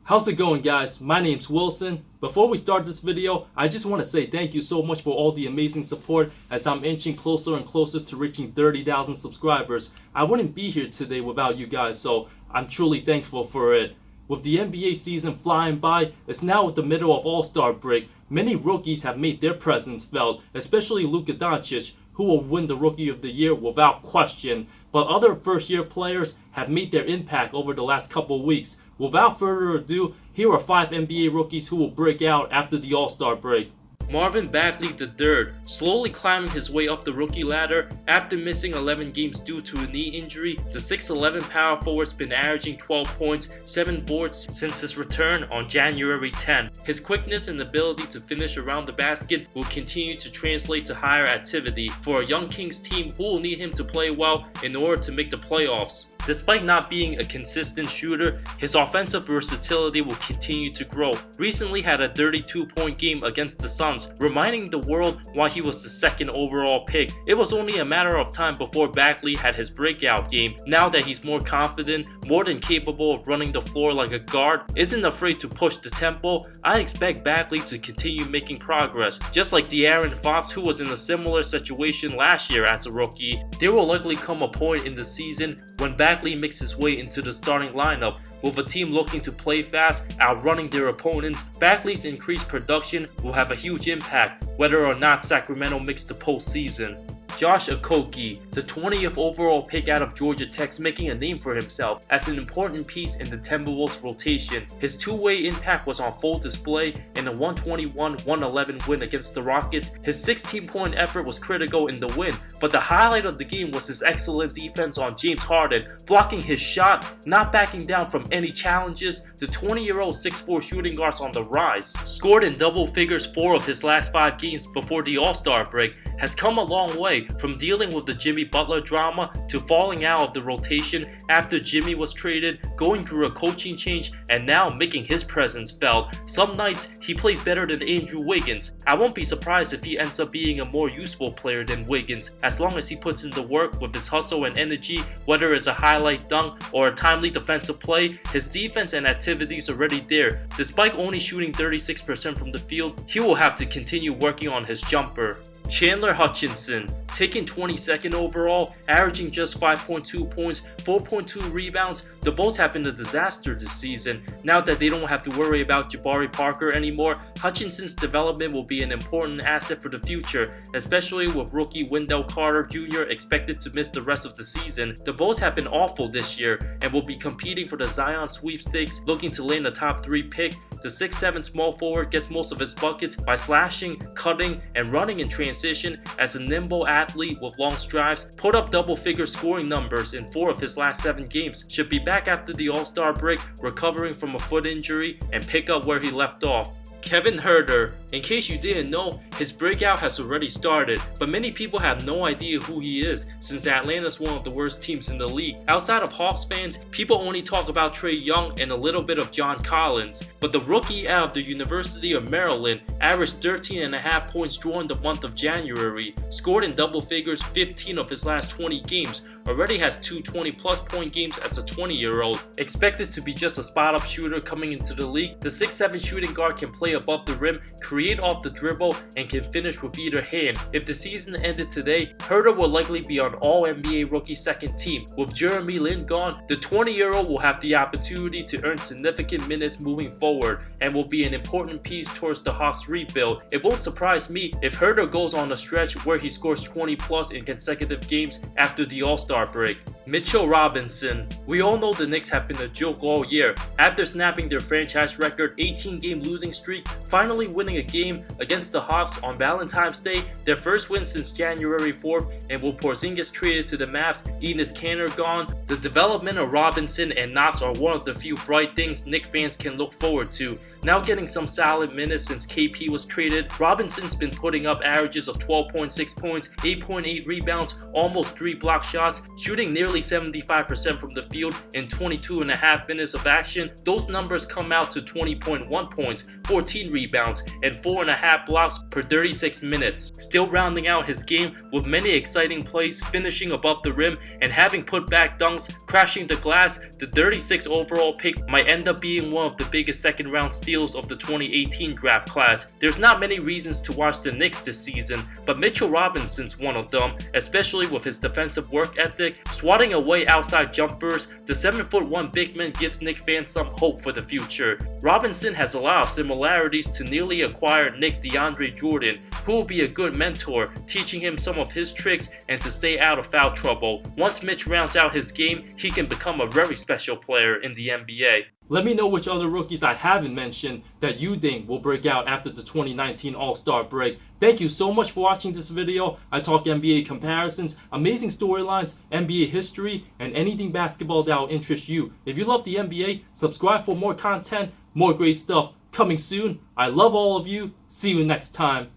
How's it going, guys? My name's Wilson. Before we start this video, I just want to say thank you so much for all the amazing support as I'm inching closer and closer to reaching 30,000 subscribers. I wouldn't be here today without you guys, so I'm truly thankful for it. With the NBA season flying by, it's now at the middle of All-Star break. Many rookies have made their presence felt, especially Luka Doncic, who will win the Rookie of the Year without question. But other first-year players have made their impact over the last couple weeks. Without further ado, here are 5 NBA rookies who will break out after the All-Star break. Marvin Bagley III, slowly climbing his way up the rookie ladder after missing 11 games due to a knee injury. The 6'11" power forward's been averaging 12 points, 7 boards since his return on January 10. His quickness and ability to finish around the basket will continue to translate to higher activity for a young Kings team who will need him to play well in order to make the playoffs. Despite not being a consistent shooter, his offensive versatility will continue to grow. Recently had a 32-point game against the Suns, reminding the world why he was the second overall pick. It was only a matter of time before Bagley had his breakout game. Now that he's more confident, more than capable of running the floor like a guard, isn't afraid to push the tempo, I expect Bagley to continue making progress. Just like De'Aaron Fox, who was in a similar situation last year as a rookie, there will likely come a point in the season when Bagley makes his way into the starting lineup. With a team looking to play fast, outrunning their opponents, Bagley's increased production will have a huge impact, whether or not Sacramento makes the postseason. Josh Okogie, the 20th overall pick out of Georgia Tech, making a name for himself as an important piece in the Timberwolves rotation. His two-way impact was on full display in a 121-111 win against the Rockets. His 16-point effort was critical in the win, but the highlight of the game was his excellent defense on James Harden, blocking his shot, not backing down from any challenges. The 20-year-old 6'4" shooting guard's on the rise. Scored in double figures 4 of his last 5 games before the All-Star break, has come a long way from dealing with the Jimmy Butler drama to falling out of the rotation after Jimmy was traded, going through a coaching change, and now making his presence felt. Some nights he plays better than Andrew Wiggins. I won't be surprised if he ends up being a more useful player than Wiggins, as long as he puts in the work with his hustle and energy. Whether it's a highlight dunk or a timely defensive play, his defense and activities are already there. Despite only shooting 36% from the field, he will have to continue working on his jumper. Chandler Hutchinson, taken 22nd overall, averaging just 5.2 points, 4.2 rebounds. The Bulls have been a disaster this season. Now that they don't have to worry about Jabari Parker anymore, Hutchinson's development will be an important asset for the future, especially with rookie Wendell Carter Jr. expected to miss the rest of the season. The Bulls have been awful this year and will be competing for the Zion sweepstakes, looking to land a top 3 pick. The 6'7" small forward gets most of his buckets by slashing, cutting, and running in transition. As a nimble athlete with long strides, put up double-figure scoring numbers in 4 of his last 7 games. Should be back after the All-Star break, recovering from a foot injury, and pick up where he left off. Kevin Huerter. In case you didn't know, his breakout has already started, but many people have no idea who he is since Atlanta's one of the worst teams in the league. Outside of Hawks fans, people only talk about Trae Young and a little bit of John Collins, but the rookie out of the University of Maryland averaged 13.5 points during the month of January, scored in double figures 15 of his last 20 games, already has 2 20-plus point games as a 20-year-old. Expected to be just a spot-up shooter coming into the league, the 6'7" shooting guard can play above the rim, create off the dribble, and can finish with either hand. If the season ended today, Huerter will likely be on All-NBA rookie second team. With Jeremy Lin gone, the 20-year-old will have the opportunity to earn significant minutes moving forward and will be an important piece towards the Hawks rebuild. It won't surprise me if Huerter goes on a stretch where he scores 20+ in consecutive games after the All-Star break. Mitchell Robinson. We all know the Knicks have been a joke all year. After snapping their franchise record 18-game losing streak, finally winning a game against the Hawks on Valentine's Day, their first win since January 4th, and with Porzingis traded to the Mavs, Enes Kanter gone, the development of Robinson and Knox are one of the few bright things Knicks fans can look forward to. Now getting some solid minutes since KP was traded, Robinson's been putting up averages of 12.6 points, 8.8 rebounds, almost 3 block shots, shooting nearly 75% from the field in 22.5 minutes of action. Those numbers come out to 20.1 points, 14 rebounds, and 4.5 blocks per 36 minutes, still rounding out his game with many exciting plays, finishing above the rim, and having put back dunks, crashing the glass. The 36 overall pick might end up being one of the biggest second round steals of the 2018 draft class. There's not many reasons to watch the Knicks this season, but Mitchell Robinson's one of them, especially with his defensive work ethic. Swatting away outside jumpers, the 7'1" big man gives Knicks fans some hope for the future. Robinson has a lot of similarities to newly acquired Knick DeAndre Jordan, who will be a good mentor, teaching him some of his tricks and to stay out of foul trouble. Once Mitch rounds out his game, he can become a very special player in the NBA. Let me know which other rookies I haven't mentioned that you think will break out after the 2019 All-Star break. Thank you so much for watching this video. I talk NBA comparisons, amazing storylines, NBA history, and anything basketball that will interest you. If you love the NBA, subscribe for more content, more great stuff coming soon. I love all of you. See you next time.